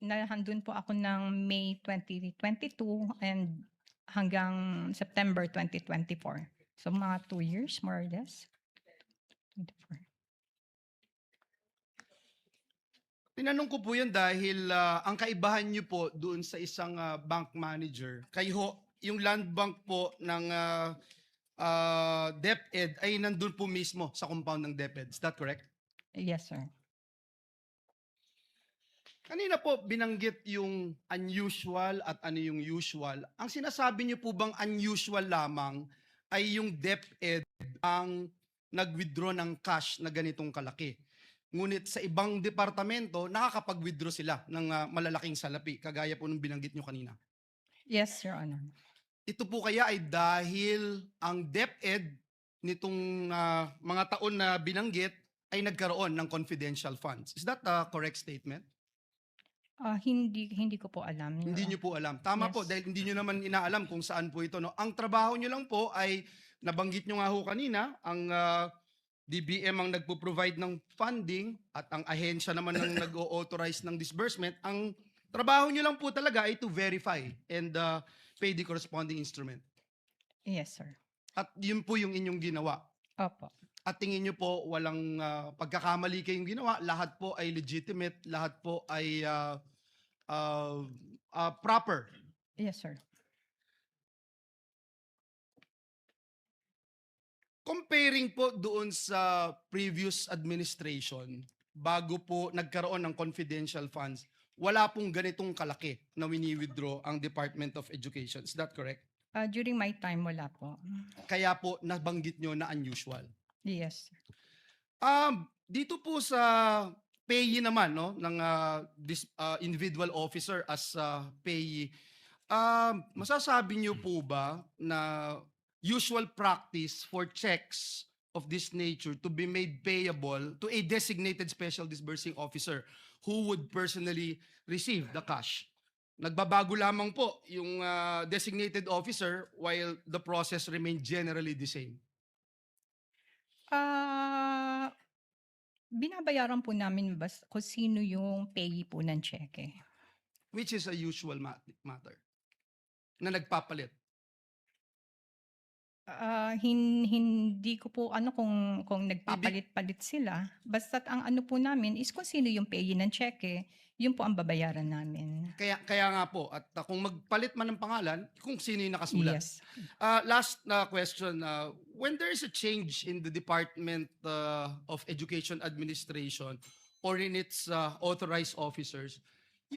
Nandun po ako ng May 2022 and hanggang September 2024. So mga 2 years more or less. 24. Tinanong ko po yun dahil ang kaibahan niyo po doon sa isang bank manager, kayo yung land bank po ng DepEd ay nandun po mismo sa compound ng DepEd. Is that correct? Yes, sir. Kanina po binanggit yung unusual at ano yung usual. Ang sinasabi niyo po bang unusual lamang ay yung DepEd ang nag-withdraw ng cash na ganitong kalaki. Ngunit sa ibang departamento, nakakapag-withdraw sila ng malalaking salapi, kagaya po nung binanggit nyo kanina. Yes, Your Honor. Ito po kaya ay dahil ang DepEd nitong mga taon na binanggit ay nagkaroon ng confidential funds. Is that a correct statement? Hindi ko po alam. Your Hindi nyo po alam. Tama Yes. po, dahil hindi nyo naman inaalam kung saan po ito. No? Ang trabaho nyo lang po ay, nabanggit nyo nga ho kanina, ang DBM ang nagpo-provide ng funding at ang ahensya naman ng nag-o-authorize ng disbursement. Ang trabaho nyo lang po talaga ay to verify and pay the corresponding instrument. Yes, sir. At yun po yung inyong ginawa. Opo. At tingin nyo po walang pagkakamali kayong ginawa, lahat po ay legitimate, lahat po ay proper. Yes, sir. Comparing po doon sa previous administration, bago po nagkaroon ng confidential funds, wala pong ganitong kalaki na wini-withdraw ang Department of Education. Is that correct? During my time, wala po. Kaya po nabanggit nyo na unusual. Yes. Dito po sa payee naman no ng this individual officer as payee, masasabi niyo po ba na usual practice for checks of this nature to be made payable to a designated special disbursing officer who would personally receive the cash? Nagbabago lamang po yung designated officer while the process remained generally the same. Binabayaran po namin kung sino yung payee po ng cheque. Which is a usual matter na nagpapalit. Hindi ko po kung nagpapalit-palit sila. Basta't ang ano po namin is kung sino yung payee ng cheque, yun po ang babayaran namin. Kaya nga po, at kung magpalit man ng pangalan, kung sino yung nakasulat. Yes. Last question, when there is a change in the Department of Education Administration or in its authorized officers,